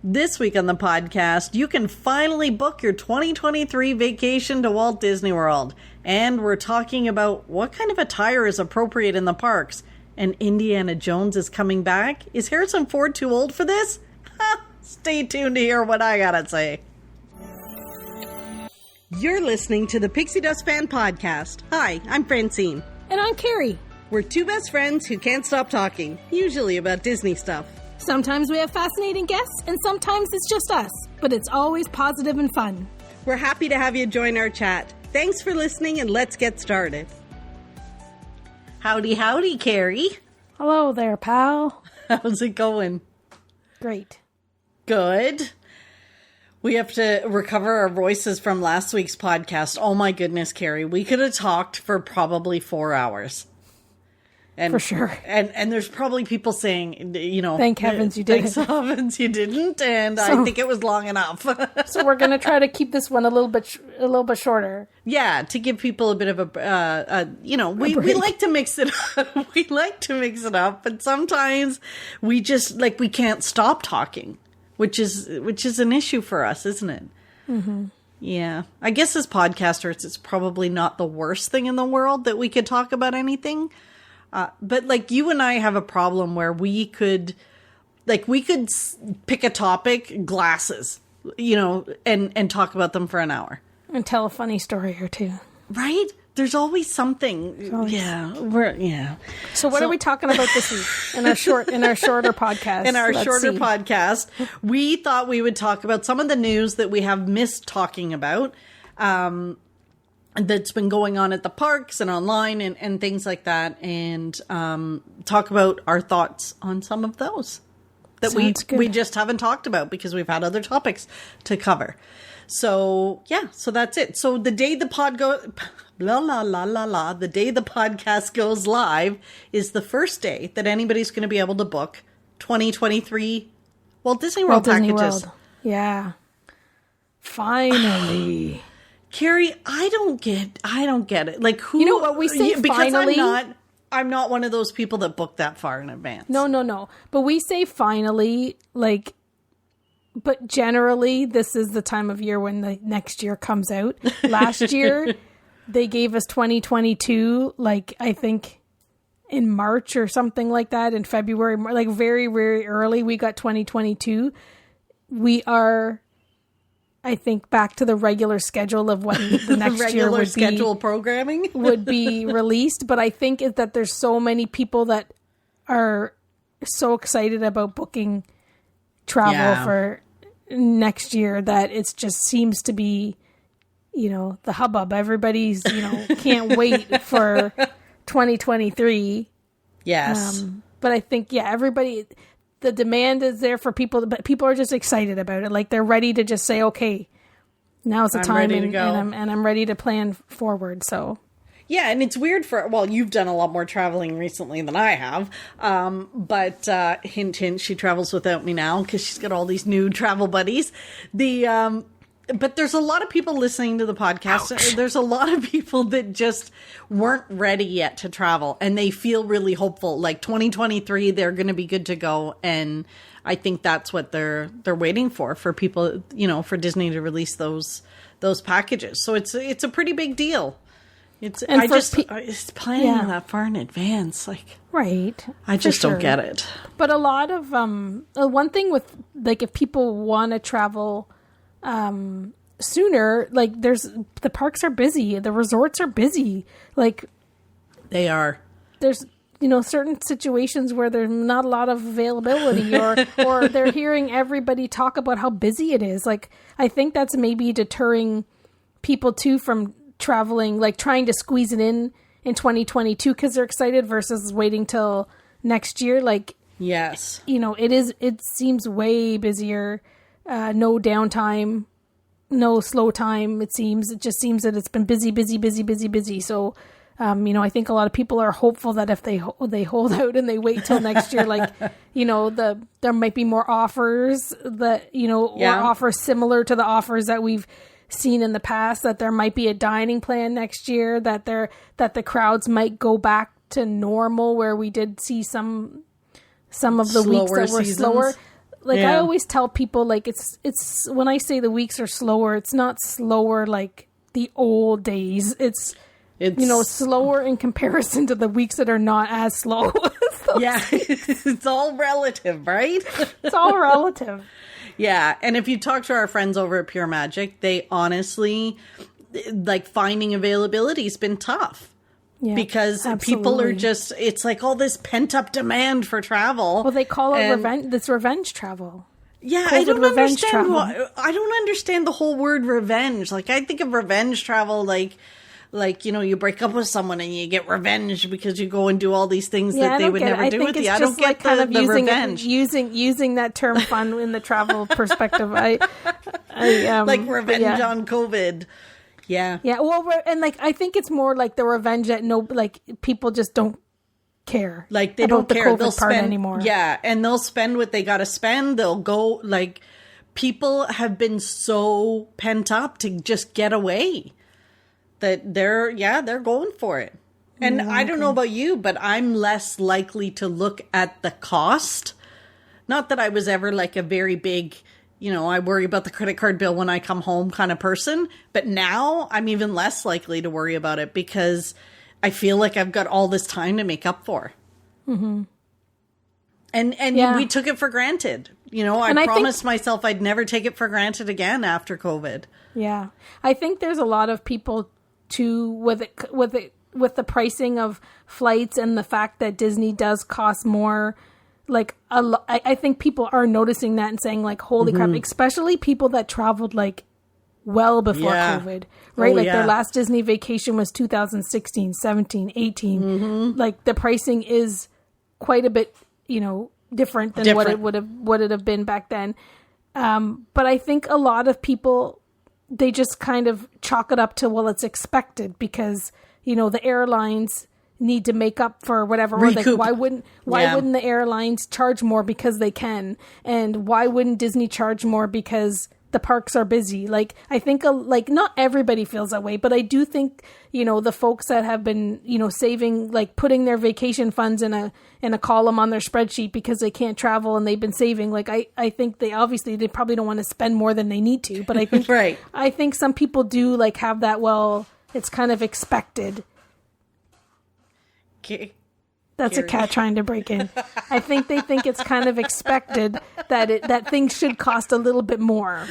This week on the podcast, you can finally book your 2023 vacation to Walt Disney World. And we're talking about what kind of attire is appropriate in the parks. And Indiana Jones is coming back. Is Harrison Ford too old for this? Stay tuned to hear what I gotta say. You're listening to the Pixie Dust Fan Podcast. Hi, I'm Francine. And I'm Carrie. We're two best friends who can't stop talking, usually about Disney stuff. Sometimes we have fascinating guests, and sometimes it's just us. But it's always positive and fun. We're happy to have you join our chat. Thanks for listening, and let's get started. Howdy, howdy, Carrie. Hello there, pal. How's it going? Great. Good. We have to recover our voices from last week's podcast. Oh my goodness, Carrie. We could have talked for probably 4 hours. And, for sure. And there's probably people saying, thank heavens you didn't. Thank heavens you didn't. And I think it was long enough. So we're going to try to keep this one a little bit shorter. Yeah, to give people a bit of we like to mix it up. We like to mix it up. But sometimes we just, we can't stop talking, which is an issue for us, isn't it? Mm-hmm. Yeah. I guess as podcasters, it's probably not the worst thing in the world that we could talk about anything. But you and I have a problem where we could pick a topic, glasses, and talk about them for an hour. And tell a funny story or two. Right? There's always something. Yeah. So what are we talking about this week in our shorter podcast? In our shorter podcast, we thought we would talk about some of the news that we have missed talking about. That's been going on at the parks and online and things like that, and talk about our thoughts on some of those that we just haven't talked about because we've had other topics to cover. So so that's it. So the day the the day the podcast goes live is the first day that anybody's going to be able to book 2023 Walt Disney World packages. Yeah, finally. Carrie, I don't get it. Who? You know what we say? Because finally, I'm not one of those people that book that far in advance. No. But we say finally, but generally, this is the time of year when the next year comes out. Last year, they gave us 2022, I think in March or something like that. In February, very, very early, we got 2022. We are, I think, back to the regular schedule of when the next year would schedule programming would be released. But I think is that there's so many people that are so excited about booking travel for next year that it just seems to be, the hubbub. Everybody's, can't wait for 2023. Yes. But I think, everybody... The demand is there for people, but people are just excited about it. They're ready to just say, okay, now's the time and I'm ready to plan forward. So, yeah. And it's weird you've done a lot more traveling recently than I have. But hint, hint, she travels without me now because she's got all these new travel buddies. But there's a lot of people listening to the podcast. Ouch. There's a lot of people that just weren't ready yet to travel, and they feel really hopeful. 2023, they're going to be good to go, and I think that's what they're waiting for people, for Disney to release those packages. So it's a pretty big deal. It's planning that far in advance, right. I just don't get it. But a lot of one thing with if people want to travel. Sooner, the parks are busy, the resorts are busy, they are. There's certain situations where there's not a lot of availability, or they're hearing everybody talk about how busy it is. I think that's maybe deterring people too from traveling, trying to squeeze it in 2022 because they're excited versus waiting till next year. Yes, it seems way busier. No downtime, no slow time. It just seems that it's been busy. So, I think a lot of people are hopeful that if they hold out and they wait till next year, there might be more offers that, or offers similar to the offers that we've seen in the past, that there might be a dining plan next year, that the crowds might go back to normal, where we did see some of the weeks that were slower. like Yeah. I always tell people, like it's when I say the weeks are slower, it's not slower like the old days. It's slower in comparison to the weeks that are not as slow. Yeah, it's all relative, right? It's all relative. Yeah, and if you talk to our friends over at Pure Magic, they honestly, like, finding availability has been tough. Yeah, because absolutely. People are just, it's like all this pent-up demand for travel. Well, they call it revenge travel. Yeah, COVID I don't revenge understand travel. I don't understand the whole word revenge. Like, I think of revenge travel like, you break up with someone and you get revenge because you go and do all these things that they would never do with you. I don't get the revenge. Using that term fun in the travel perspective. I like revenge on COVID. Yeah. Yeah. Well, and like, I think it's more like the revenge that people just don't care. Like, they don't care. They'll spend anymore. Yeah. And they'll spend what they got to spend. They'll go, like, people have been so pent up to just get away that they're going for it. And I don't know about you, but I'm less likely to look at the cost. Not that I was ever like a very big, I worry about the credit card bill when I come home kind of person. But now I'm even less likely to worry about it because I feel like I've got all this time to make up for. Mm-hmm. And we took it for granted. I promised myself I'd never take it for granted again after COVID. Yeah. I think there's a lot of people too with the pricing of flights and the fact that Disney does cost more. Like, I think people are noticing that and saying, like, holy crap, especially people that traveled, like, well before COVID, right? Their last Disney vacation was 2016, 17, 18. Mm-hmm. Like, the pricing is quite a bit, different than what it have been back then. But I think a lot of people, they just kind of chalk it up to, well, it's expected because, the airlines need to make up for whatever. Like, why wouldn't the airlines charge more because they can? And why wouldn't Disney charge more because the parks are busy? Like, I think not everybody feels that way, but I do think, the folks that have been, saving, like putting their vacation funds in a column on their spreadsheet because they can't travel and they've been saving. Like, I think they probably don't want to spend more than they need to, but I think, right. I think some people do like have that, well, it's kind of expected. That's Carrie. A cat trying to break in. I think they think it's kind of expected that things should cost a little bit more.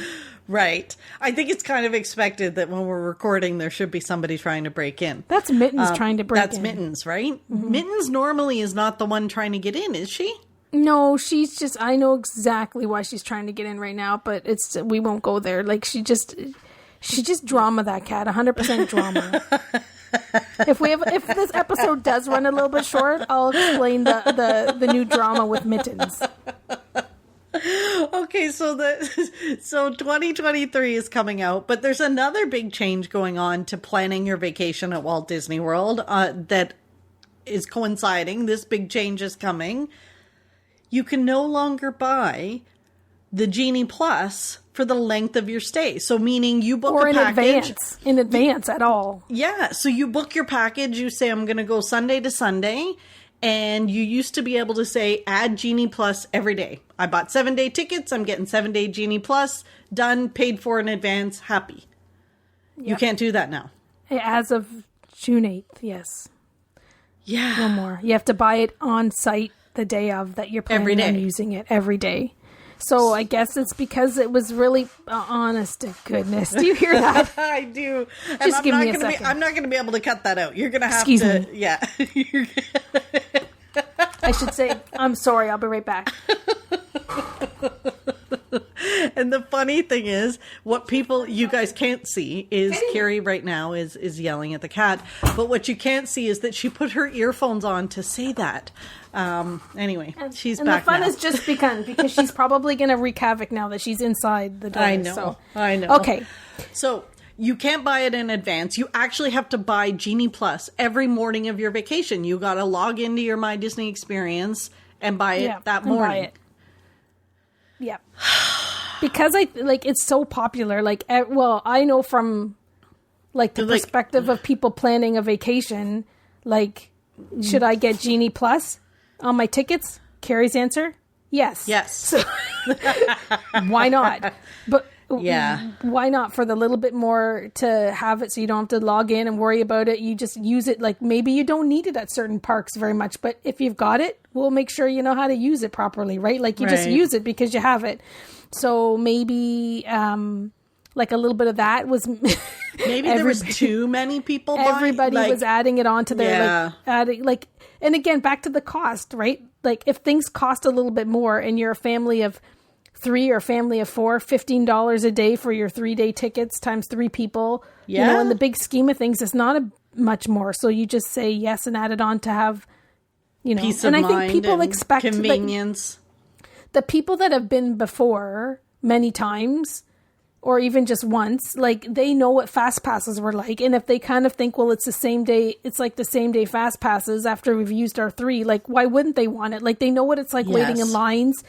Right. I think it's kind of expected that when we're recording, there should be somebody trying to break in. That's Mittens trying to break in. That's Mittens, right? Mm-hmm. Mittens normally is not the one trying to get in, is she? No, she's just, I know exactly why she's trying to get in right now, but we won't go there. Like, she just drama, that cat, 100% drama. If this episode does run a little bit short, I'll explain the new drama with Mittens. Okay, so 2023 is coming out, but there's another big change going on to planning your vacation at Walt Disney World that is coinciding. This big change is coming. You can no longer buy the Genie Plus for the length of your stay. So meaning you book a package. In advance at all. Yeah. So you book your package. You say, I'm going to go Sunday to Sunday. And you used to be able to say, add Genie Plus every day. I bought 7-day tickets. I'm getting 7-day Genie Plus. Done. Paid for in advance. Happy. Yep. You can't do that now. As of June 8th. Yes. Yeah. No more. You have to buy it on site the day of that you're planning on using it every day. So I guess it's because it was really honest to goodness. Do you hear that? I do. Just give me a second. I'm not going to be able to cut that out. You're going to have Excuse to. Me. Yeah. I should say, I'm sorry. I'll be right back. And the funny thing is, what you guys can't see is Carrie right now is yelling at the cat. But what you can't see is that she put her earphones on to say that. Anyway, she's back now. And the fun has just begun because she's probably going to wreak havoc now that she's inside the door. I know. So. I know. Okay. So you can't buy it in advance. You actually have to buy Genie Plus every morning of your vacation. You got to log into your My Disney experience and buy it that morning. Buy it. Yeah. Because it's so popular. Like, well, I know from like the perspective of people planning a vacation, like, should I get Genie Plus on my tickets? Carrie's answer: yes. Yes. So, Why not? But yeah, why not for the little bit more to have it so you don't have to log in and worry about it? You just use it. Like maybe you don't need it at certain parks very much, but if you've got it, we'll make sure you know how to use it properly, right? Like you just use it because you have it. So maybe like a little bit of that was maybe there was too many people. Everybody was adding it onto their like adding like, and again back to the cost, right? Like if things cost a little bit more and you're a family of 3 or a family of 4, $15 a day for your 3-day tickets times 3 people. You know, in the big scheme of things, it's not much more. So you just say yes and add it on to have, you know, peace of mind, I think people expect convenience. The people that have been before many times, or even just once, like they know what fast passes were like. And if they kind of think, well, it's the same day, it's like the same day fast passes after we've used our 3, like why wouldn't they want it? Like they know what it's like waiting in lines.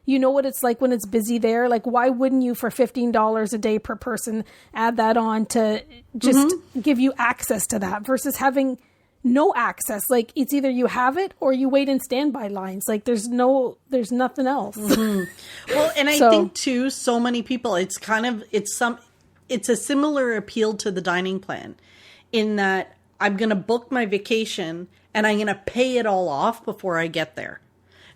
You know what it's like when it's busy there. Like, why wouldn't you, for $15 a day per person, add that on to just give you access to that versus having no access? Like, it's either you have it or you wait in standby lines. Like, there's nothing else. Well, and I think too, so many people, it's a similar appeal to the dining plan in that I'm going to book my vacation and I'm going to pay it all off before I get there.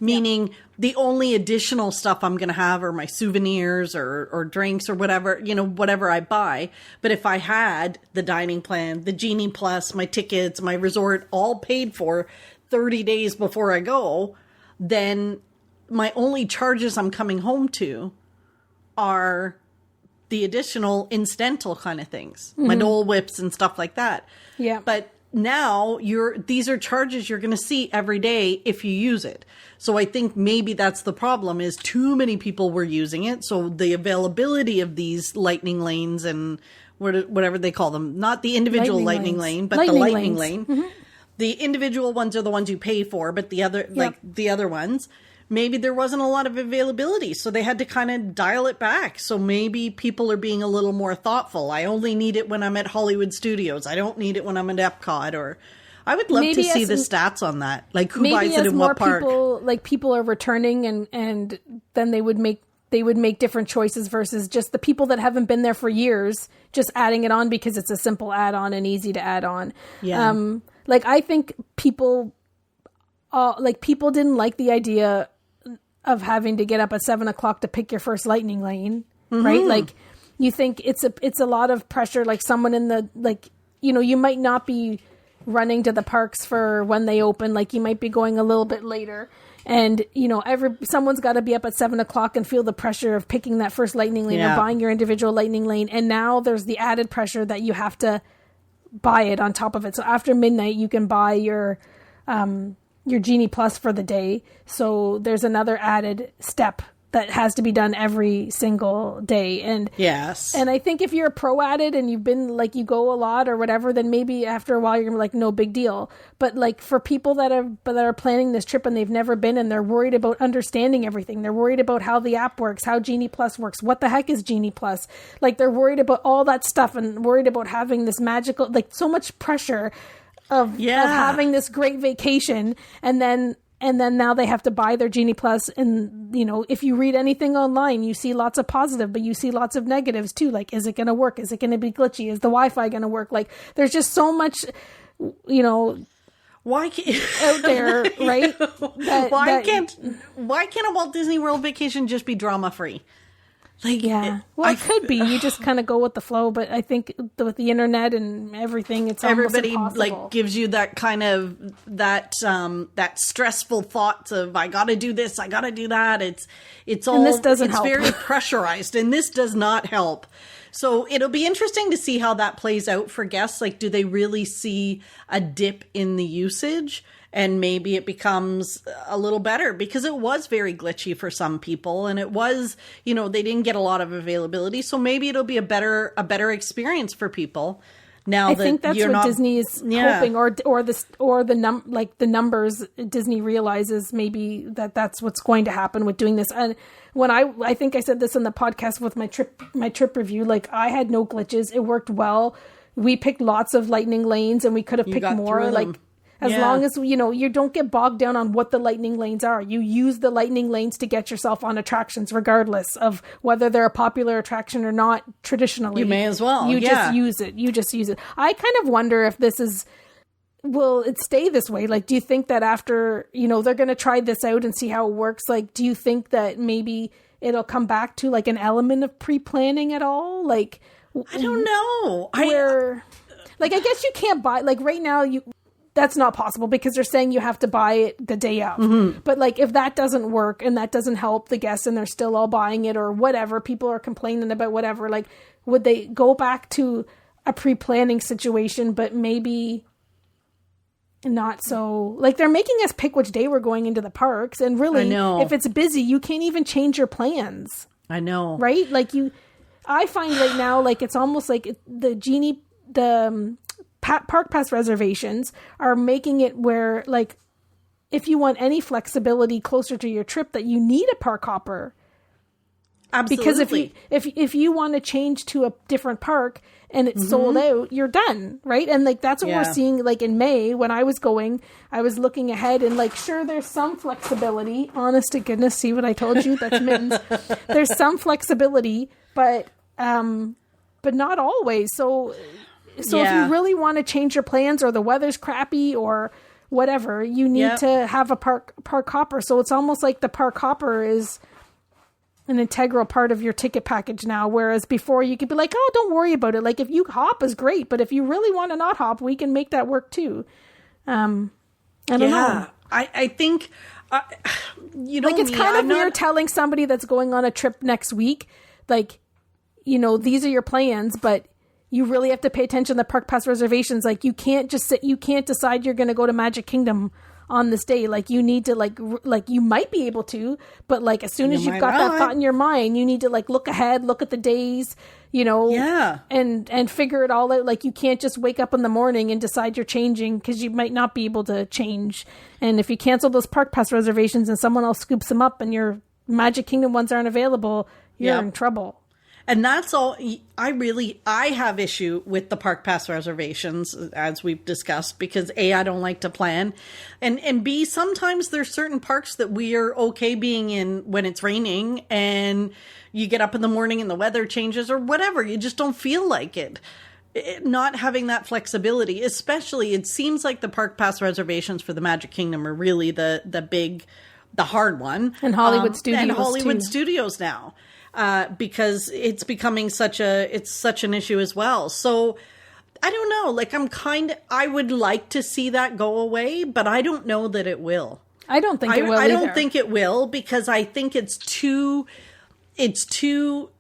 Meaning the only additional stuff I'm going to have are my souvenirs or drinks or whatever, you know, whatever I buy. But if I had the dining plan, the Genie Plus, my tickets, my resort all paid for 30 days before I go, then my only charges I'm coming home to are the additional incidental kind of things, my Dole Whips and stuff like that. Yeah. But now these are charges you're going to see every day if you use it. So I think maybe that's the problem, is too many people were using it. So the availability of these lightning lanes and whatever they call them, not the individual lightning lane, but the lightning lane. Mm-hmm. The individual ones are the ones you pay for, but the other ones, maybe there wasn't a lot of availability. So they had to kind of dial it back. So maybe people are being a little more thoughtful. I only need it when I'm at Hollywood Studios. I don't need it when I'm at Epcot. Or I would love to see the stats on that. Like who buys it in what park. People are returning and then they would make different choices versus just the people that haven't been there for years, just adding it on because it's a simple add-on and easy to add on. Yeah. I think people didn't like the idea of having to get up at 7:00 to pick your first lightning lane, right? Like you think it's a lot of pressure. Like someone in the, like, you know, you might not be running to the parks for when they open. Like you might be going a little bit later, and you know, someone's got to be up at 7:00 and feel the pressure of picking that first lightning lane or buying your individual lightning lane. And now there's the added pressure that you have to buy it on top of it. So after midnight, you can buy your Genie Plus for the day. So there's another added step that has to be done every single day. And and I think if you're a pro at it and you've been like, you go a lot or whatever, then maybe after a while you're like, no big deal. But like for people that are planning this trip and they've never been and they're worried about understanding everything, they're worried about how the app works, how Genie Plus works, what the heck is Genie Plus? Like they're worried about all that stuff and worried about having this magical, like so much pressure of having this great vacation, and then now they have to buy their Genie Plus. And you know, if you read anything online, you see lots of positive, but you see lots of negatives too. Like, is it going to work? Is it going to be glitchy? Is the Wi-Fi going to work? Like, there's just so much, you know, out there, right? Why can't a Walt Disney World vacation just be drama free? Like, it could be. You just kind of go with the flow, but I think with the internet and everything, it's everybody almost impossible. Like gives you that kind of that stressful thoughts of I got to do this, I got to do that. It's all, and this doesn't help. Very pressurized, and this does not help. So it'll be interesting to see how that plays out for guests. Like, do they really see a dip in the usage? And maybe it becomes a little better, because it was very glitchy for some people, and it was, you know, they didn't get a lot of availability. So maybe it'll be a better experience for people. Now I think that's what Disney is hoping, or the numbers Disney realizes maybe that's what's going to happen with doing this. And when I think I said this in the podcast with my trip review, like I had no glitches. It worked well. We picked lots of lightning lanes, and we could have picked more. Like. As long as, you don't get bogged down on what the lightning lanes are. You use the lightning lanes to get yourself on attractions, regardless of whether they're a popular attraction or not traditionally. You may as well. You just use it. I kind of wonder if will it stay this way? Like, do you think that after, they're going to try this out and see how it works? Like, do you think that maybe it'll come back to like an element of pre-planning at all? Like, I don't know. I guess you can't buy, like right now that's not possible because they're saying you have to buy it the day of. Mm-hmm. But like, if that doesn't work and that doesn't help the guests and they're still all buying it or whatever, people are complaining about whatever, like, would they go back to a pre-planning situation, but maybe not so, like, they're making us pick which day we're going into the parks. And really, if it's busy, you can't even change your plans. I know. Right? Like I find right now, like, it's almost like the Genie, park pass reservations are making it where, like, if you want any flexibility closer to your trip, that you need a park hopper. Absolutely. Because if you want to change to a different park and it's sold out, you're done, right? And like, that's what we're seeing. Like in May, when I was going, I was looking ahead and like, sure, there's some flexibility. Honest to goodness, see what I told you? That's mittens. There's some flexibility, but not always. So if you really want to change your plans or the weather's crappy or whatever, you need to have a park hopper. So it's almost like the park hopper is an integral part of your ticket package now. Whereas before you could be like, oh, don't worry about it. Like if you hop is great, but if you really want to not hop, we can make that work too. I don't know. I think, like it's kind of weird telling somebody that's going on a trip next week, like, these are your plans, but you really have to pay attention to the park pass reservations. Like you can't decide you're going to go to Magic Kingdom on this day. Like you need to like you might be able to, but like as soon as you've got that thought in your mind, you need to like look ahead, look at the days, and figure it all out. Like you can't just wake up in the morning and decide you're changing because you might not be able to change. And if you cancel those park pass reservations and someone else scoops them up and your Magic Kingdom ones aren't available, you're in trouble. And that's all. I have issue with the park pass reservations, as we've discussed, because A, I don't like to plan. And B, sometimes there's certain parks that we are okay being in when it's raining and you get up in the morning and the weather changes or whatever. You just don't feel like it. Not having that flexibility, especially, it seems like the park pass reservations for the Magic Kingdom are really the hard one. And Hollywood Studios And Hollywood Studios now. Because it's becoming such an issue as well. So I don't know, like I would like to see that go away, but I don't know that it will. I don't think it will I don't think it will because I think it's too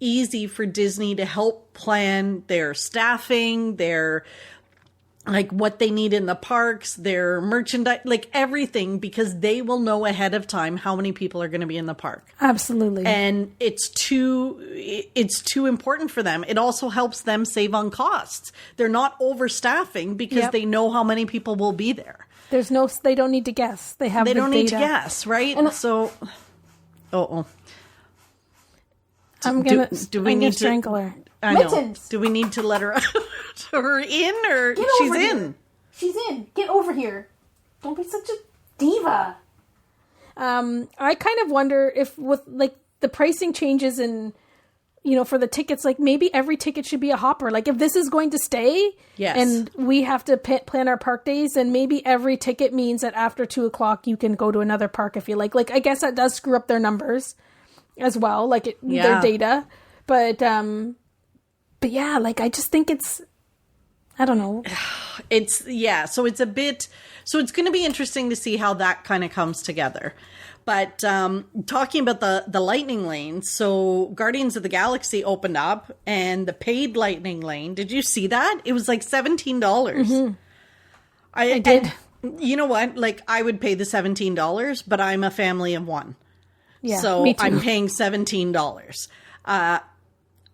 easy for Disney to help plan their staffing, their like what they need in the parks, their merchandise, like everything, because they will know ahead of time how many people are going to be in the park. Absolutely. And it's too important for them. It also helps them save on costs. They're not overstaffing because they know how many people will be there. They don't need to guess. They don't need to guess, right? And so, I'm going to strangle her. I know. Do we need to let her in or she's in? She's in. Get over here. Don't be such a diva. I kind of wonder if with like the pricing changes and, for the tickets, like maybe every ticket should be a hopper. Like if this is going to stay and we have to plan our park days, and maybe every ticket means that after 2:00 you can go to another park if you like. Like I guess that does screw up their numbers as well, like their data. But yeah, like I just think I don't know. So it's going to be interesting to see how that kind of comes together. But talking about the lightning lane, so Guardians of the Galaxy opened up and the paid lightning lane, did you see that? It was like $17. Mm-hmm. I did. You know what? Like I would pay the $17, but I'm a family of one. Yeah, so me too. I'm paying $17.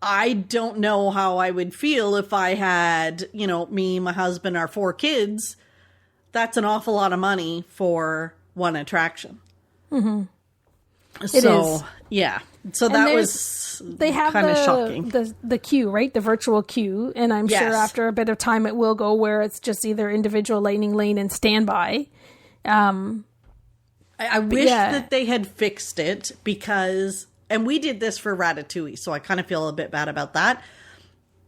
I don't know how I would feel if I had, me, my husband, our 4 kids. That's an awful lot of money for one attraction. Mm-hmm. So, yeah. So that was they have kind of shocking. The queue, right? The virtual queue. And I'm sure after a bit of time it will go where it's just either individual lightning lane and standby. I wish that they had fixed it because, and we did this for Ratatouille, so I kind of feel a bit bad about that.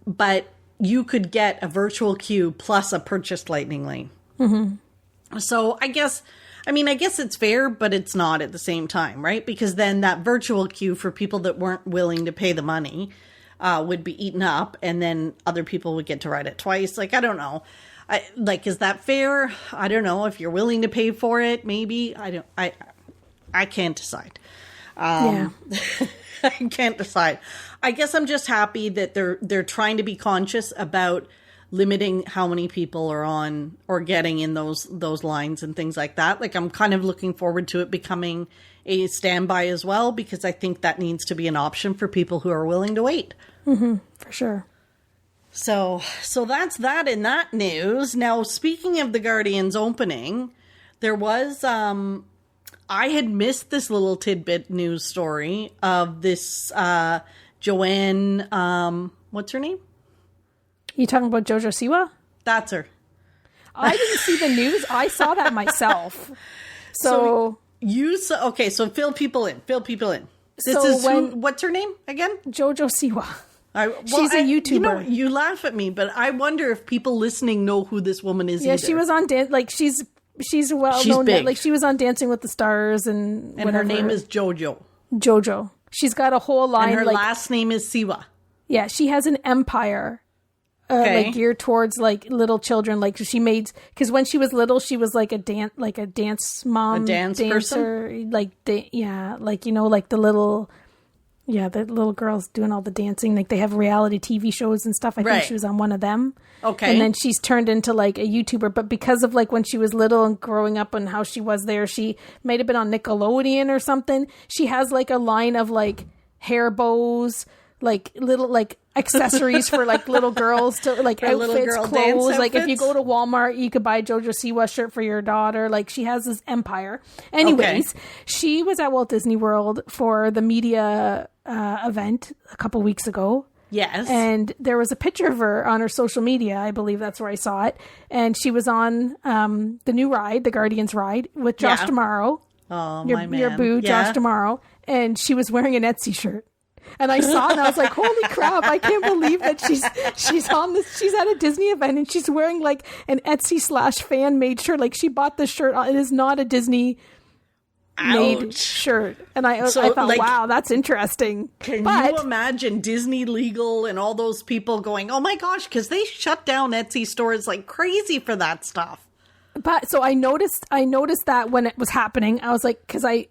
But you could get a virtual queue plus a purchased lightning lane. Mm-hmm. So I guess it's fair, but it's not at the same time, right? Because then that virtual queue for people that weren't willing to pay the money would be eaten up, and then other people would get to ride it twice. Like, I don't know. Is that fair? I don't know. If you're willing to pay for it, maybe. I can't decide. I can't decide. I guess I'm just happy that they're trying to be conscious about limiting how many people are on or getting in those lines and things like that. Like, I'm kind of looking forward to it becoming a standby as well, because I think that needs to be an option for people who are willing to wait. Mm-hmm, for sure. So that's that in that news. Now, speaking of the Guardians opening, there was, I had missed this little tidbit news story of this, Joanne, what's her name? You talking about JoJo Siwa? That's her. I didn't see the news. I saw that myself. So so fill people in. What's her name again? JoJo Siwa. She's a YouTuber. You laugh at me, but I wonder if people listening know who this woman is. Yeah, either. She was on she's well known. Big. Like, she was on Dancing with the Stars and whatever. Her name is JoJo. JoJo. She's got a whole line. And her last name is Siwa. Yeah, she has an empire. Geared towards little children. Like, she made, because when she was little, she was like a dance mom, a dancer, person? The little girls doing all the dancing. Like, they have reality TV shows and stuff. I think she was on one of them. Okay. And then she's turned into like a YouTuber, but because of when she was little and growing up and how she was there, she might have been on Nickelodeon or something. She has a line of hair bows, little accessories for little girls to outfits, clothes. If you go to Walmart, you could buy a JoJo Siwa shirt for your daughter. She has this empire. Anyways, she was at Walt Disney World for the media event a couple weeks ago. Yes. And there was a picture of her on her social media. I believe that's where I saw it. And she was on the new ride, the Guardians ride, with Josh D'Amaro. Oh, my man. Your boo, Josh D'Amaro. And she was wearing an Etsy shirt. And I saw it and I was like, holy crap, I can't believe that she's on this. She's at a Disney event and she's wearing an Etsy / fan made shirt. She bought this shirt. It is not a Disney made shirt. And I thought, wow, that's interesting. Can you imagine Disney Legal and all those people going, oh my gosh, because they shut down Etsy stores like crazy for that stuff. But so I noticed that when it was happening, I was like, because I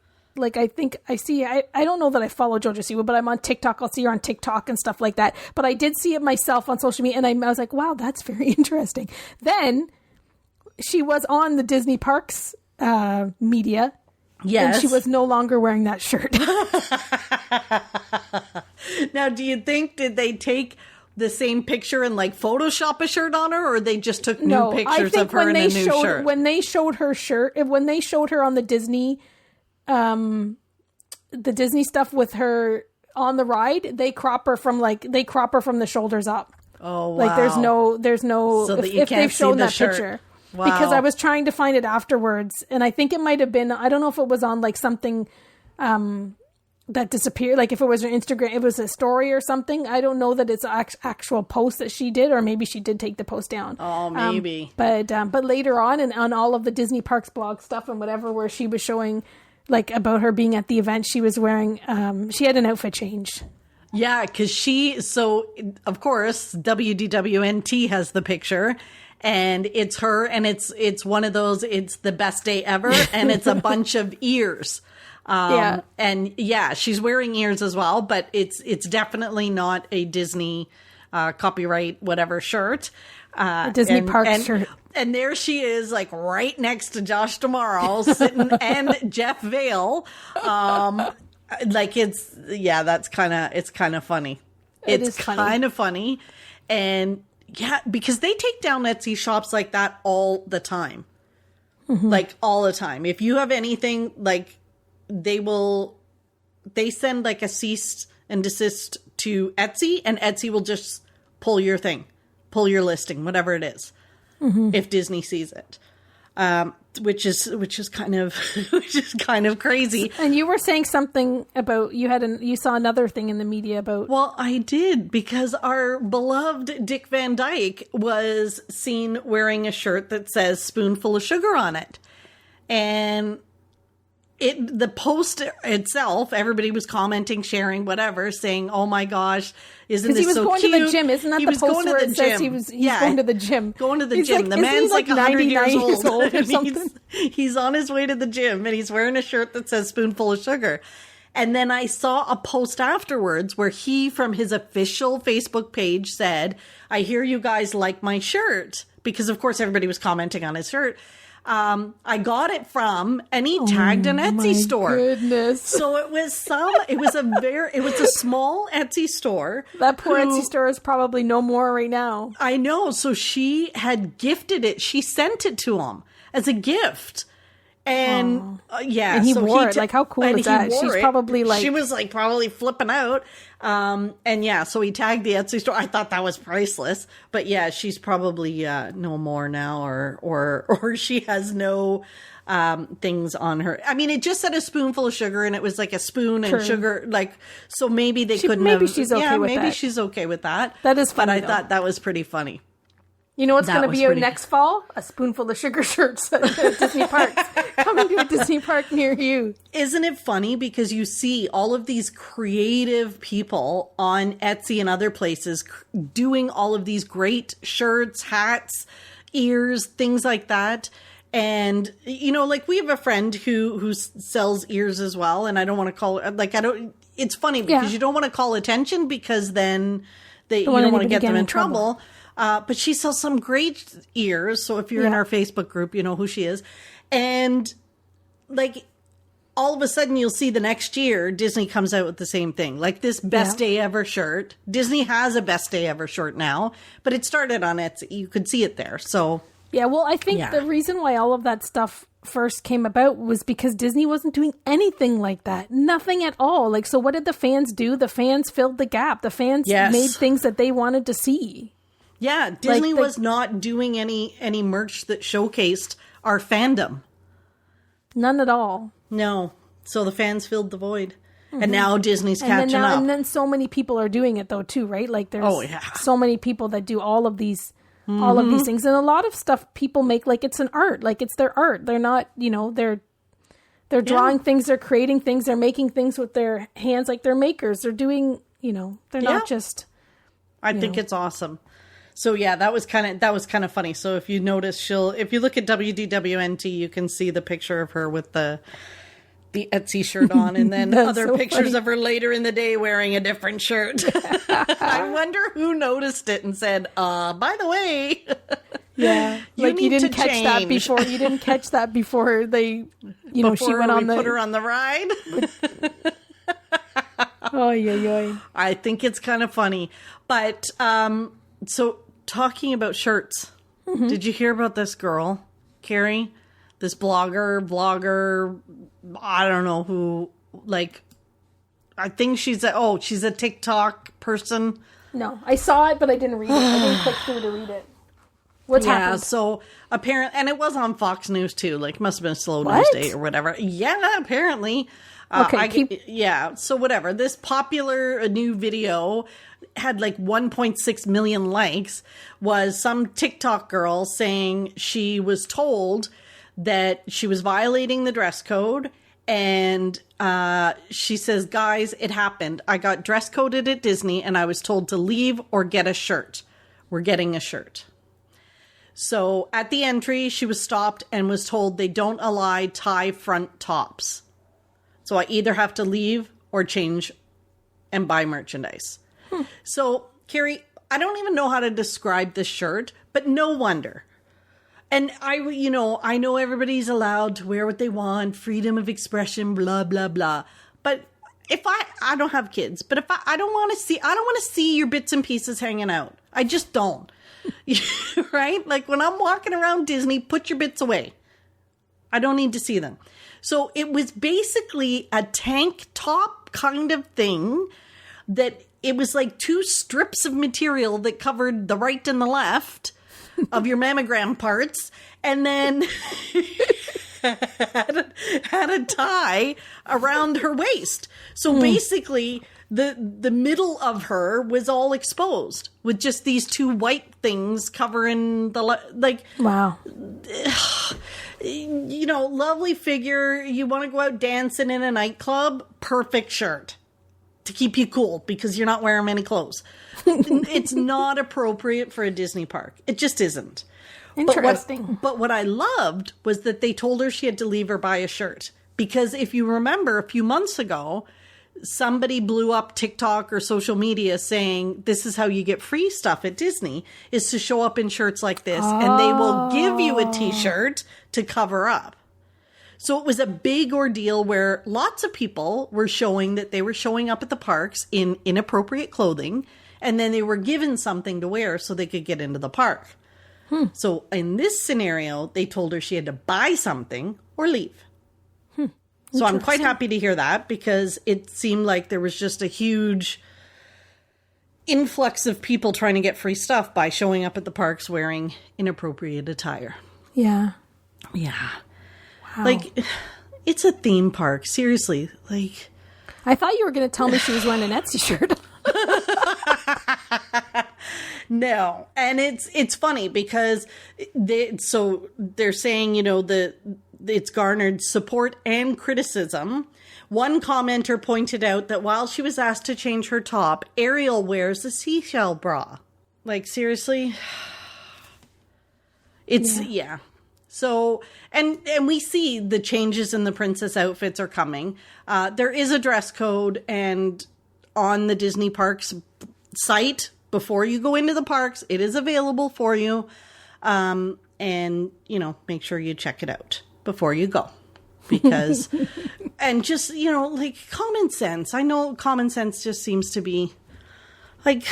think I see, I don't know that I follow JoJo Siwa, but I'm on TikTok. I'll see her on TikTok and stuff like that. But I did see it myself on social media, and I was like, wow, that's very interesting. Then she was on the Disney Parks media. Yes. And she was no longer wearing that shirt. Now, do you think, did they take the same picture and Photoshop a shirt on her, or they just took new pictures of her in a new shirt? When they showed her shirt, when they showed her on the Disney stuff with her on the ride, they crop her from the shoulders up. Oh, wow. There's no so if they've shown that picture. Wow. Because I was trying to find it afterwards, and I think it might have been, I don't know if it was on something that disappeared, if it was her Instagram, it was a story or something. I don't know that it's an actual post that she did, or maybe she did take the post down. Oh, maybe. But later on, and on all of the Disney Parks blog stuff and whatever, where she was showing about her being at the event, she was wearing, she had an outfit change. Yeah, because of course, WDWNT has the picture, and it's her, and it's one of those, it's the best day ever, and it's a bunch of ears. And she's wearing ears as well, but it's definitely not a Disney copyright whatever shirt. A Disney Parks shirt. And there she is, right next to Josh D'Amaro sitting, and Jeff Vail. It's kind of funny. It's kind of funny. And because they take down Etsy shops like that all the time. Mm-hmm. All the time. If you have anything, they will they send like a cease and desist to Etsy, and Etsy will just pull your listing, whatever it is, if Disney sees it. Which is kind of crazy. And you were saying something about you saw another thing in the media about. Well, I did, because our beloved Dick Van Dyke was seen wearing a shirt that says "spoonful of sugar" on it, and the post itself, everybody was commenting, sharing, whatever, saying, "Oh my gosh, isn't this so cute?" He was going to the gym. Isn't that the post where it says he's going to the gym? Going to the gym. The man's like 100 years old or something. He's on his way to the gym, and he's wearing a shirt that says "spoonful of sugar." And then I saw a post afterwards where he, from his official Facebook page, said, "I hear you guys like my shirt," because of course everybody was commenting on his shirt. I got it from, and he tagged an Etsy store. Goodness. So it was a small Etsy store. That poor Etsy store is probably no more right now. I know. So she had gifted it. She sent it to him as a gift. And and he wore it. Like, how cool is that? She's probably like, she was like probably flipping out. And yeah, so he tagged the Etsy store. I thought that was priceless, but yeah, she's probably no more now, or she has no things on her. I mean, it just said a spoonful of sugar, and it was like a spoon and sugar, like, so maybe they couldn't. Maybe she's okay with that. Maybe she's okay with that. That is funny. But I thought that was pretty funny. You know what's going to be out next fall? A spoonful of sugar shirts at Disney parks. Coming to a Disney park near you. Isn't it funny? Because you see all of these creative people on Etsy and other places doing all of these great shirts, hats, ears, things like that. And, you know, like we have a friend who sells ears as well. And I don't want to call it, like, it's funny because you don't want to call attention, because then you don't want to get them in trouble. But she sells some great ears. So if you're in our Facebook group, you know who she is. And like all of a sudden you'll see the next year Disney comes out with the same thing. Like this best day ever shirt. Disney has a best day ever shirt now, but it started on Etsy. You could see it there. So yeah, well, I think the reason why all of that stuff first came about was because Disney wasn't doing anything like that. Nothing at all. Like, so what did the fans do? The fans filled the gap. The fans made things that they wanted to see. Yeah, Disney was not doing any merch that showcased our fandom. None at all. No. So the fans filled the void. Mm-hmm. And now Disney's catching up. And then so many people are doing it though too, right? Like there's so many people that do all of these things. And a lot of stuff people make like it's an art. Like it's their art. They're not, you know, they're drawing things, they're creating things, they're making things with their hands, like they're makers. They're doing, you know, they're not just I think it's awesome. So yeah, that was kind of funny. So if you notice, if you look at WDWNT, you can see the picture of her with the Etsy shirt on, and then other pictures of her later in the day wearing a different shirt. I wonder who noticed it and said, by the way, you didn't catch that before. You didn't catch that before they, she went on put her on the ride. I think it's kind of funny, but so talking about shirts, did you hear about this girl, Carrie? This vlogger, I don't know who, like, I think she's a TikTok person. No, I saw it, but I didn't read it. I didn't click through to read it. What's happened? Yeah, so apparently, and it was on Fox News too, like must have been a slow news day or whatever. Yeah, apparently. So whatever. This popular new video had like 1.6 million likes, was some TikTok girl saying she was told that she was violating the dress code. And she says, guys, it happened. I got dress coded at Disney and I was told to leave or get a shirt. We're getting a shirt. So at the entry, she was stopped and was told they don't allow tie front tops. So I either have to leave or change and buy merchandise. So, Carrie, I don't even know how to describe this shirt, but no wonder. And I know everybody's allowed to wear what they want, freedom of expression, blah, blah, blah. But if I don't have kids, but if I don't want to see your bits and pieces hanging out. I just don't. Right? Like when I'm walking around Disney, put your bits away. I don't need to see them. So it was basically a tank top top kind of thing that it was like 2 strips of material that covered the right and the left of your mammogram parts, and then had a tie around her waist. So basically, the middle of her was all exposed with just these 2 white things covering the Wow. You know, lovely figure. You want to go out dancing in a nightclub? Perfect shirt to keep you cool because you're not wearing many clothes. It's not appropriate for a Disney park. It just isn't. Interesting. But what I loved was that they told her she had to leave or buy a shirt. Because if you remember a few months ago, somebody blew up TikTok or social media saying this is how you get free stuff at Disney is to show up in shirts like this and they will give you a t-shirt to cover up. So it was a big ordeal where lots of people were showing that they were showing up at the parks in inappropriate clothing and then they were given something to wear so they could get into the park. So in this scenario, they told her she had to buy something or leave. So I'm quite happy to hear that because it seemed like there was just a huge influx of people trying to get free stuff by showing up at the parks wearing inappropriate attire. Yeah. Yeah. Wow. Like, it's a theme park. Seriously. Like, I thought you were going to tell me she was wearing an Etsy shirt. No. And it's funny because they're saying, you know, it's garnered support and criticism. One commenter pointed out that while she was asked to change her top, Ariel wears a seashell bra. Like, seriously? Yeah. So, and we see the changes in the princess outfits are coming. There is a dress code, and on the Disney Parks site, before you go into the parks, it is available for you. And, you know, make sure you check it out before you go. Because, and just, you know, like, common sense. I know common sense just seems to be, like,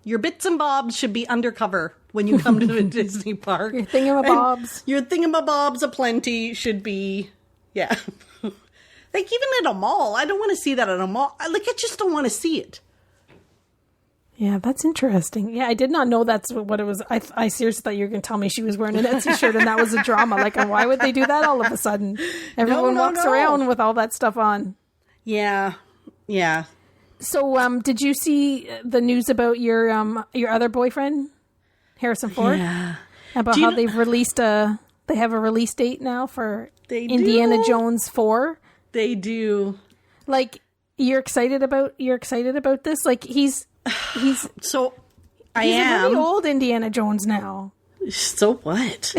your bits and bobs should be undercover when you come to a Disney park. Your thingamabobs. Your thingamabobs aplenty should be, yeah. Like, even at a mall, I don't want to see that at a mall. I just don't want to see it. Yeah, that's interesting. Yeah, I did not know that's what it was. I seriously thought you were going to tell me she was wearing an Etsy shirt and that was a drama. Like, why would they do that all of a sudden? Everyone walks around with all that stuff on. Yeah. Yeah. So, did you see the news about your other boyfriend, Harrison Ford? Yeah. About how they've released they have a release date now for Indiana Jones 4. They do. Like, you're excited about this? Like, he's so I he's am a really old Indiana Jones now. So what?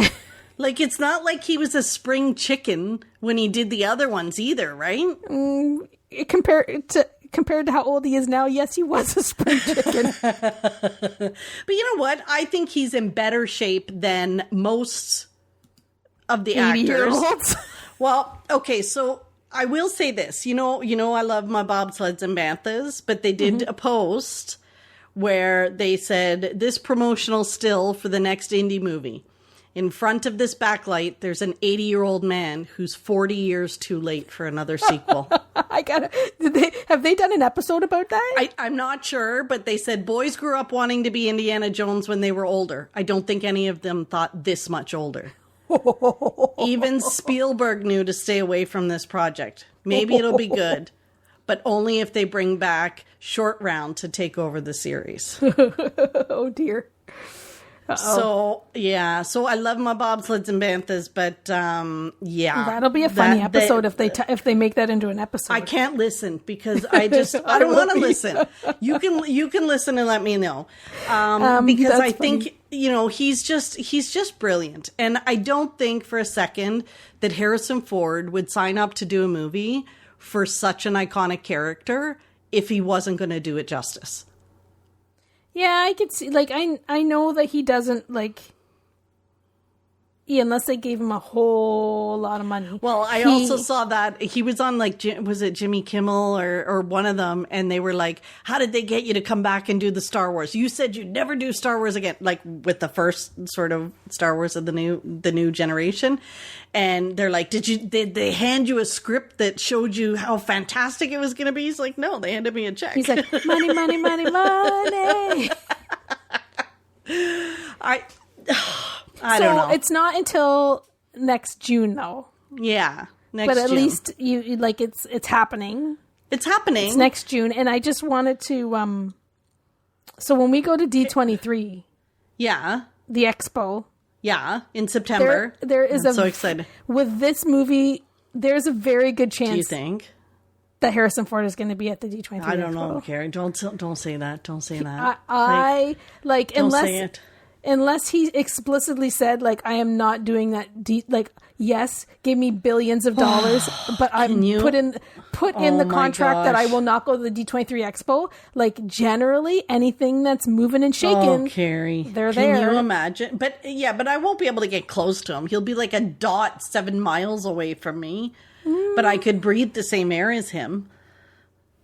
Like, it's not like he was a spring chicken when he did the other ones either, right? Compared to how old he is now, yes, he was a spring chicken. But you know what? I think he's in better shape than most of the actors. Well, okay, so I will say this. You know, I love my bobsleds and banthas, but they did a post where they said this promotional still for the next Indy movie. In front of this backlight, there's an 80-year-old man who's 40 years too late for another sequel. Have they done an episode about that? I'm not sure, but they said boys grew up wanting to be Indiana Jones when they were older. I don't think any of them thought this much older. Even Spielberg knew to stay away from this project. Maybe it'll be good, but only if they bring back Short Round to take over the series. Oh, dear. Uh-oh. So I love my bobsleds and banthas, but yeah, that'll be a funny episode if they make that into an episode. I can't listen because I don't want to listen. You can listen and let me know because I think he's just brilliant, and I don't think for a second that Harrison Ford would sign up to do a movie for such an iconic character if he wasn't going to do it justice. Yeah, I could see, like, I know that he doesn't, like, unless they gave him a whole lot of money. Well, I also saw that he was on like, was it Jimmy Kimmel or one of them? And they were like, how did they get you to come back and do the Star Wars? You said you'd never do Star Wars again, like with the first sort of Star Wars of the new generation. And they're like, did they hand you a script that showed you how fantastic it was going to be? He's like, no, they handed me a check. He's like, money, money, money, money. I don't know. It's not until next June, though. Yeah, next but at June. least you like it's happening. It's happening. It's next June, and I just wanted to. So when we go to D23, yeah, the Expo, yeah, in September, there is so excited with this movie. There's a very good chance. Do you think that Harrison Ford is going to be at the D23? I don't Expo. know, Carrie. Don't say that. Don't say that. I don't say it. Unless he explicitly said, like, I am not doing that. Yes, give me billions of dollars, but I'm put in the contract that I will not go to the D23 Expo. Like, generally, anything that's moving and shaking, Carrie, they're there. Can you imagine? But I won't be able to get close to him. He'll be like a dot 7 miles away from me, but I could breathe the same air as him,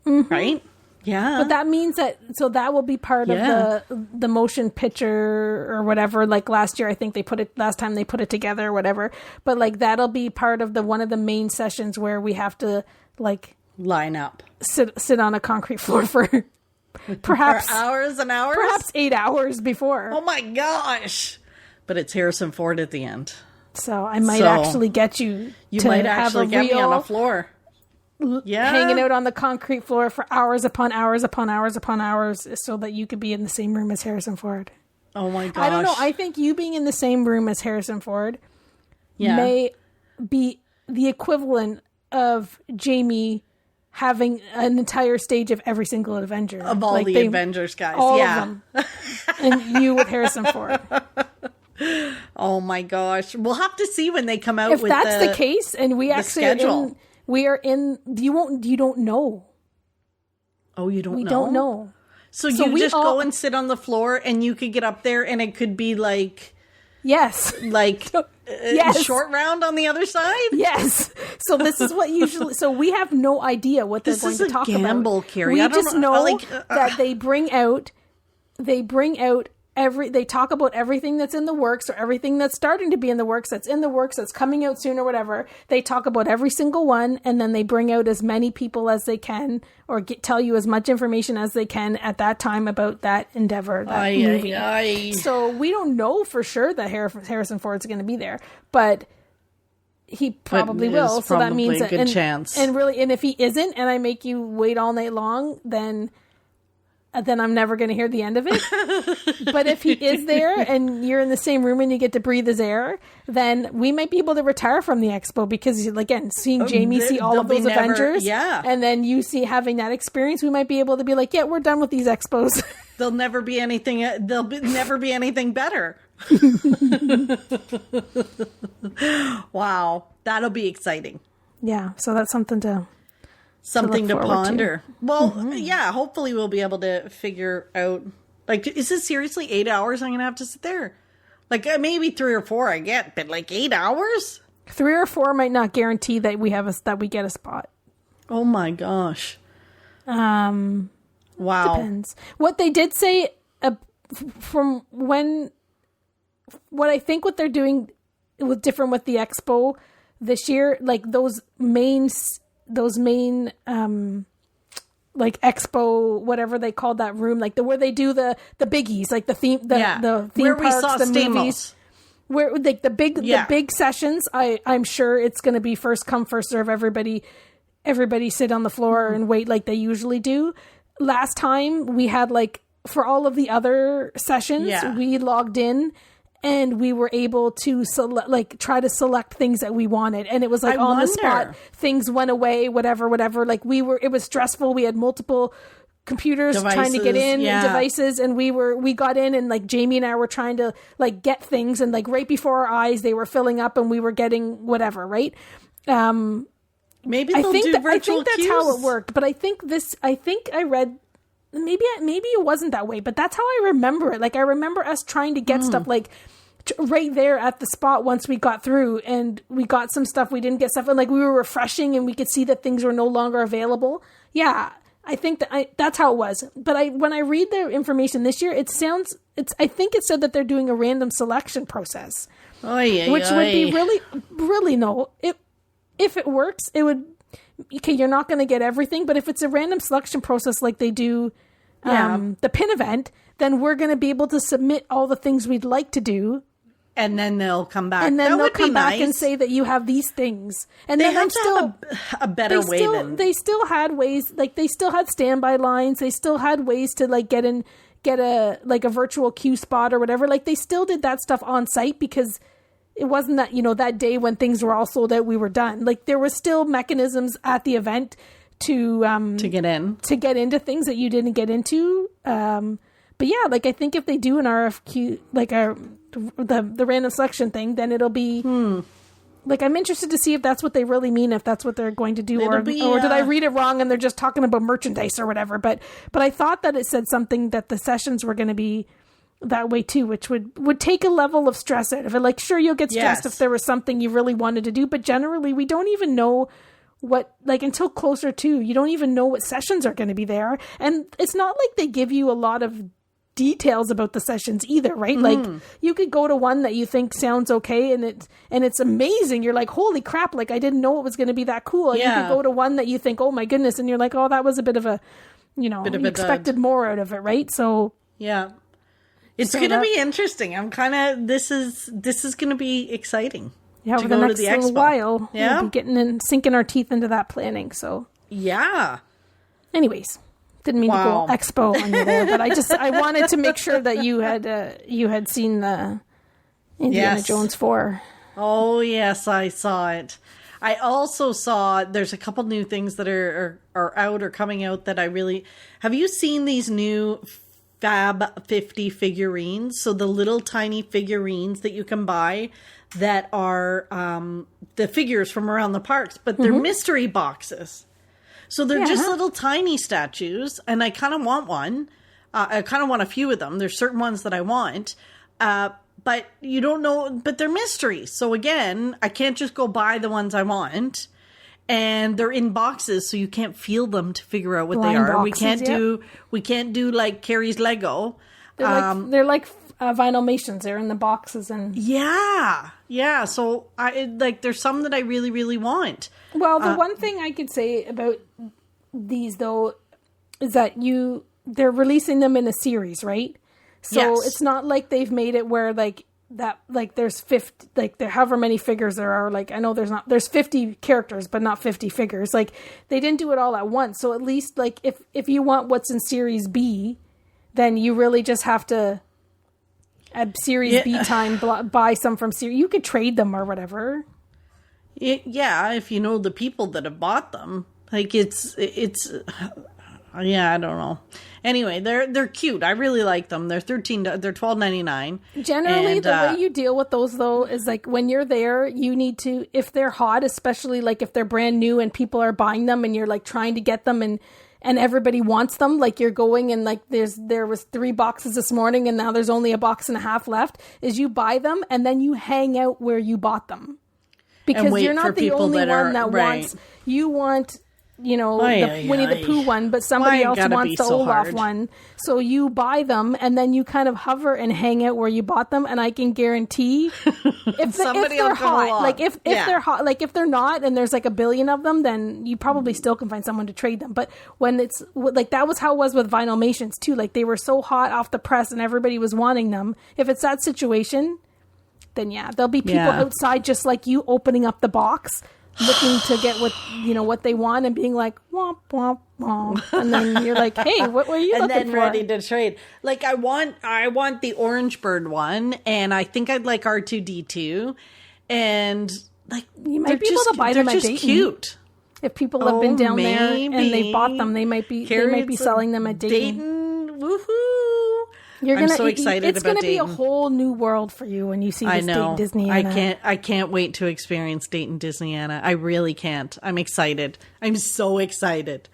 right? Yeah, but that means that will be part of the motion picture or whatever. Like last year, I think last time they put it together or whatever. But like that'll be part of one of the main sessions where we have to like line up, sit on a concrete floor for perhaps for hours and hours, perhaps 8 hours before. Oh my gosh! But it's Harrison Ford at the end, so I might actually get you. You might actually get me on a floor. Yeah, hanging out on the concrete floor for hours upon hours upon hours upon hours so that you could be in the same room as Harrison Ford. Oh my gosh. I don't know. I think you being in the same room as Harrison Ford may be the equivalent of Jamie having an entire stage of every single Avenger. Of all the Avengers guys. All of them. And you with Harrison Ford. Oh my gosh. We'll have to see when they come out if with that's the case and we actually schedule. We are in. You don't know. Oh, you don't know? We don't know. So you just go and sit on the floor and you could get up there and it could be like... Yes. Like short round on the other side? Yes. So this is what usually... So we have no idea what they're going to talk about. This is a gamble, Carrie. We just know that they bring out they talk about everything that's in the works or everything that's starting to be in the works, that's coming out soon or whatever. They talk about every single one and then they bring out as many people as they can or tell you as much information as they can at that time about that endeavor, that movie. So we don't know for sure that Harrison Ford's going to be there, but he probably will. So that means a good chance. And if he isn't and I make you wait all night long, then I'm never going to hear the end of it. But if he is there and you're in the same room and you get to breathe his air, then we might be able to retire from the Expo because, again, seeing Jamie see all of those Avengers and then you having that experience, we might be able to be like, yeah, we're done with these Expos. There'll never be anything better. Wow. That'll be exciting. Yeah. So that's something to ponder. Well, hopefully we'll be able to figure out, like, is this seriously 8 hours I'm going to have to sit there? Like, maybe 3 or 4 I get, but like 8 hours? 3 or 4 might not guarantee that we get a spot. Oh my gosh. Wow. Depends. What they did say from what I think what they're doing was different with the Expo this year, like those main like Expo, whatever they called that room, like where they do the biggies, like the theme where parks, we saw the Stamos. Movies, where like the big sessions. I'm sure it's going to be first come first serve. Everybody sit on the floor and wait like they usually do. Last time we had like for all of the other sessions, we logged in. And we were able to try to select things that we wanted. And it was like on the spot, things went away, whatever. Like it was stressful. We had multiple computers trying to get in devices. And we got in and like Jamie and I were trying to like get things. And like right before our eyes, they were filling up and we were getting whatever. Right. Maybe they'll do virtual that's queues. how it worked. But I think I read, maybe it wasn't that way, but that's how I remember it. Like I remember us trying to get stuff like right there at the spot once we got through, and we got some stuff, we didn't get stuff, and like we were refreshing and we could see that things were no longer available. Yeah, I think that's how it was. But when I read the information this year, I think it said that they're doing a random selection process. Which would be really no. If it works, it would. Okay, you're not going to get everything, but if it's a random selection process like they do the pin event, then we're going to be able to submit all the things we'd like to do. And then they'll come back. And then they'll come back and say that you have these things. And they then have to have a better way than... They still had ways, like they still had standby lines. They still had ways to like get a virtual queue spot or whatever. Like they still did that stuff on site because it wasn't that, that day when things were all sold out, we were done. Like there were still mechanisms at the event to get into things that you didn't get into. But yeah, like I think if they do an RFQ, like the random selection thing, then it'll be like I'm interested to see if that's what they really mean, if that's what they're going to do, or did I read it wrong and they're just talking about merchandise or whatever. But I thought that it said something that the sessions were going to be that way too, which would take a level of stress out of it. Like sure, you'll get stressed if there was something you really wanted to do, but generally we don't even know what, like until closer to, you don't even know what sessions are going to be there, and it's not like they give you a lot of details about the sessions either, right? Like you could go to one that you think sounds okay and it's amazing. You're like, holy crap, like I didn't know it was going to be that cool. You could go to one that you think, oh my goodness, and you're like, oh, that was a bit of a, you expected more out of it, right? So yeah, it's going to be interesting. I'm kind of, this is going to be exciting. Yeah, over the next little while, we'll be getting and sinking our teeth into that planning. So yeah. Anyways. Didn't mean to go Expo on you there, but I wanted to make sure that you had seen the Indiana Jones 4. Oh yes, I saw it. I also saw there's a couple new things that are out or coming out that I really... Have you seen these new Fab 50 figurines? So the little tiny figurines that you can buy that are the figures from around the parks, but they're mystery boxes. So they're just little tiny statues, and I kind of want one. I kind of want a few of them. There's certain ones that I want, but you don't know, but they're mysteries. So again, I can't just go buy the ones I want, and they're in boxes, so you can't feel them to figure out what they are. Boxes, we can't do like Carrie's Lego. They're like Vinylmations. They're in the boxes, and yeah. So there's some that I really, really want. Well, the one thing I could say about these though is that they're releasing them in a series, right? So it's not like they've made it where there's 50, like there however many figures there are. Like I know there's 50 characters, but not 50 figures. Like they didn't do it all at once. So at least like if you want what's in Series B, then you really just have to at Series B time buy some from Series. You could trade them or whatever. If you know the people that have bought them, like it's I don't know. Anyway, they're cute. I really like them. They're $12.99. Generally, the way you deal with those though is like when you're there, you need to, if they're hot, especially like if they're brand new and people are buying them and you're like trying to get them and everybody wants them, like you're going and like there was 3 boxes this morning and now there's only a box and a half left, is you buy them and then you hang out where you bought them. Because you're not the only one that wants, you want, the Winnie the Pooh one, but somebody else wants the Olaf one. So you buy them and then you kind of hover and hang out where you bought them. And I can guarantee if they're hot, like if they're hot, like if they're not and there's like a billion of them, then you probably still can find someone to trade them. But when it's like, that was how it was with Vinylmations too. Like they were so hot off the press and everybody was wanting them. If it's that situation, then there'll be people outside just like you opening up the box, looking to get what they want and being like, womp, womp, womp. And then you're like, hey, what were you looking for? And then ready to trade. Like I want the orange bird one, and I think I'd like R2-D2. And like you might be able to buy them at Dayton. Cute. If people have been down there and they bought them, they might be selling them at Dayton. Woohoo! I'm so excited about Dayton. It's going to be a whole new world for you when you see this Dayton Disneyana. I can't wait to experience Dayton Disneyana. I really can't. I'm excited. I'm so excited.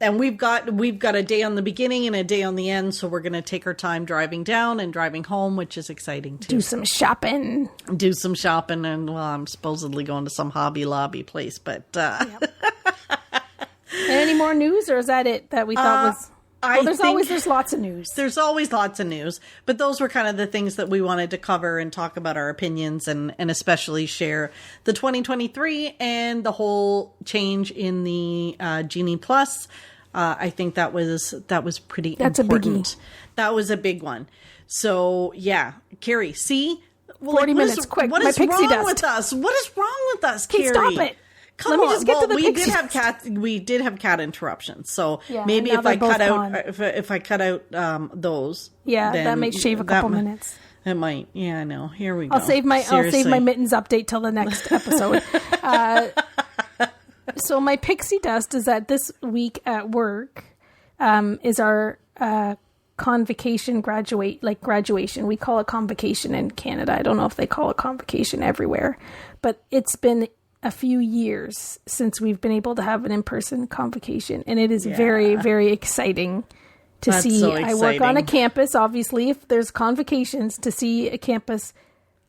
And we've got a day on the beginning and a day on the end, so we're going to take our time driving down and driving home, which is exciting too. Do some shopping. And well, I'm supposedly going to some Hobby Lobby place, but Yep. Any more news, or is that it that we thought was? There's lots of news. There's always lots of news, but those were kind of the things that we wanted to cover and talk about our opinions and especially share the 2023 and the whole change in the Genie Plus. I think that was pretty That's important. A biggie. That was a big one. So yeah, Carrie, see? 40 minutes, quick. What is wrong with us? What is wrong with us, Carrie? Stop it. Come Let me on. just get to the pixie dust. We did have cat interruptions. So Yeah, maybe now if I they're both cut out gone. if I cut out those, Yeah, then that might shave a couple minutes. It might. Yeah, I know. Here we go. I'll save my Seriously. mittens update till the next episode. So my pixie dust is that this week at work is our convocation graduation. We call it convocation in Canada. I don't know if they call it convocation everywhere, but it's been a few years since we've been able to have an in-person convocation, and it is very, very exciting to see. So I work on a campus, obviously, if there's convocations, to see a campus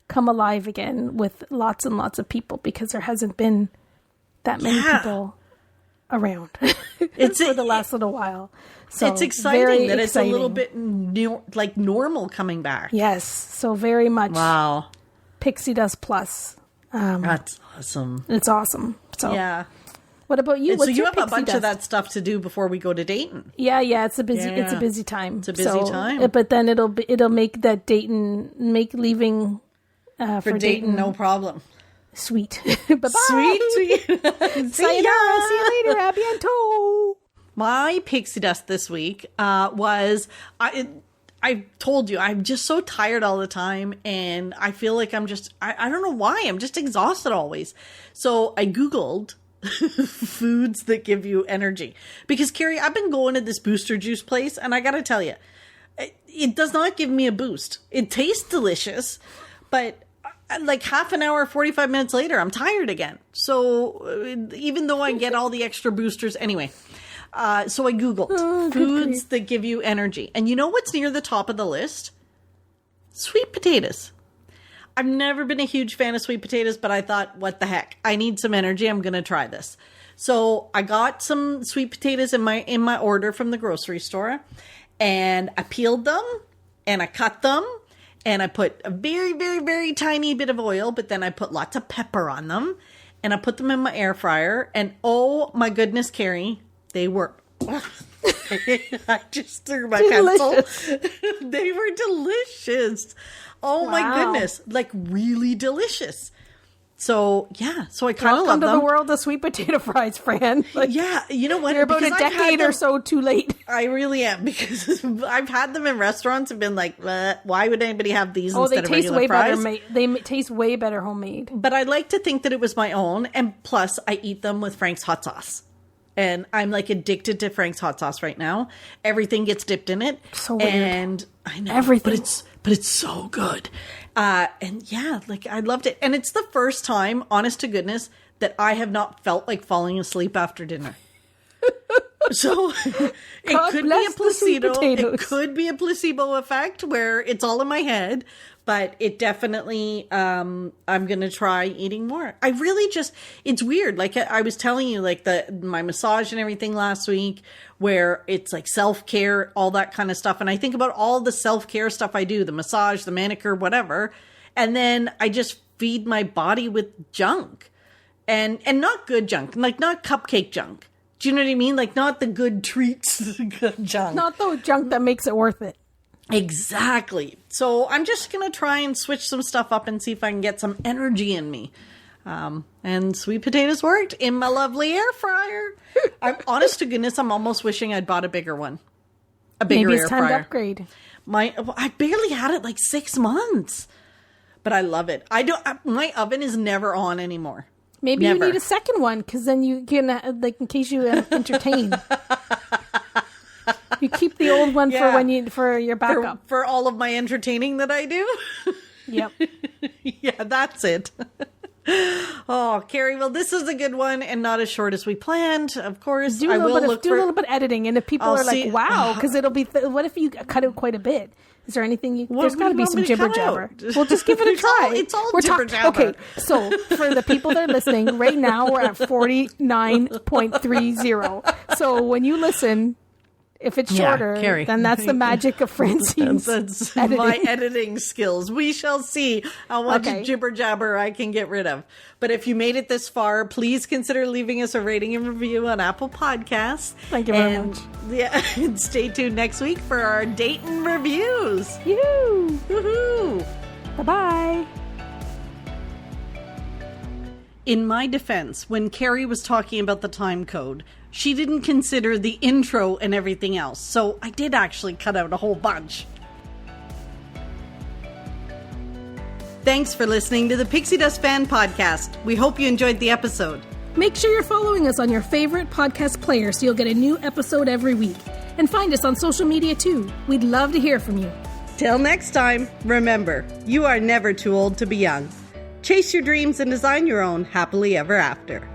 come alive again with lots and lots of people, because there hasn't been that many people around for the last little while. So it's exciting that it's a little bit like normal coming back. Yes, so very much. Wow. Pixie Dust Plus. That's awesome. It's awesome. So yeah. What about you? So you have a bunch of that stuff to do before we go to Dayton. Yeah, it's a busy time. It's a busy time. But then it'll make that leaving for Dayton no problem. Sweet. Bye-bye. Sweet. Sayonara. See you later. A bientôt. My pixie dust this week was I told you I'm just so tired all the time, and I feel like I don't know why, I'm just exhausted always. So I Googled foods that give you energy, because Carrie, I've been going to this Booster Juice place, and I gotta tell you, it does not give me a boost. It tastes delicious, but like half an hour, 45 minutes later, I'm tired again. So even though I get all the extra boosters anyway. So I Googled foods that give you energy. And you know what's near the top of the list? Sweet potatoes. I've never been a huge fan of sweet potatoes, but I thought, what the heck? I need some energy. I'm going to try this. So I got some sweet potatoes in my order from the grocery store, and I peeled them and I cut them, and I put a very, very, very tiny bit of oil, but then I put lots of pepper on them, and I put them in my air fryer, and oh my goodness, Carrie, they were, I just threw my pencil. They were delicious. Oh my goodness. Like really delicious. So yeah, so I kind of love them. Welcome to the world of sweet potato fries, Fran. Like, yeah, you know what? You're about a decade or so too late. I really am, because I've had them in restaurants and been like, why would anybody have these instead of regular fries? They taste way better homemade. But I like to think that it was my own, and plus I eat them with Frank's hot sauce. And I'm like addicted to Frank's hot sauce right now. Everything gets dipped in it. So weird. And I know. Everything. But it's so good. And yeah, like I loved it. And it's the first time, honest to goodness, that I have not felt like falling asleep after dinner. So it could be a placebo. It could be a placebo effect where it's all in my head. But it definitely, I'm going to try eating more. I really just, it's weird. Like I was telling you, like my massage and everything last week, where it's like self-care, all that kind of stuff. And I think about all the self-care stuff I do, the massage, the manicure, whatever. And then I just feed my body with junk, and not good junk, like not cupcake junk. Do you know what I mean? Like not the good treats junk. Not the junk that makes it worth it. Exactly. So I'm just going to try and switch some stuff up and see if I can get some energy in me. And sweet potatoes worked in my lovely air fryer. I'm honest to goodness, I'm almost wishing I'd bought a bigger one. A bigger air fryer. Maybe it's time to upgrade. I barely had it like 6 months, but I love it. My oven is never on anymore. Maybe never. You need a second one, because then you can, like, in case you entertain. You keep the old one for your backup. For all of my entertaining that I do. Yep. Yeah, that's it. Oh, Carrie, well, this is a good one and not as short as we planned. Of course, Do a little bit of editing, and if people are like, "Wow," because it'll be. What if you cut out quite a bit? Is there anything? There's got to be some jibber jabber. We'll just give it a try. It's all jibber jabber. Okay, so for the people that are listening right now, we're at 49.30. So when you listen. If it's shorter, Carrie, then that's the magic of Francine's that's editing. My editing skills. We shall see how much jibber jabber I can get rid of. But if you made it this far, please consider leaving us a rating and review on Apple Podcasts. Thank you very much. Yeah, and stay tuned next week for our Dayton reviews. Yoo-hoo! Woohoo! Bye-bye. In my defense, when Carrie was talking about the time code, she didn't consider the intro and everything else, so I did actually cut out a whole bunch. Thanks for listening to the Pixie Dust Fan Podcast. We hope you enjoyed the episode. Make sure you're following us on your favorite podcast player so you'll get a new episode every week. And find us on social media too. We'd love to hear from you. Till next time, remember, you are never too old to be young. Chase your dreams and design your own happily ever after.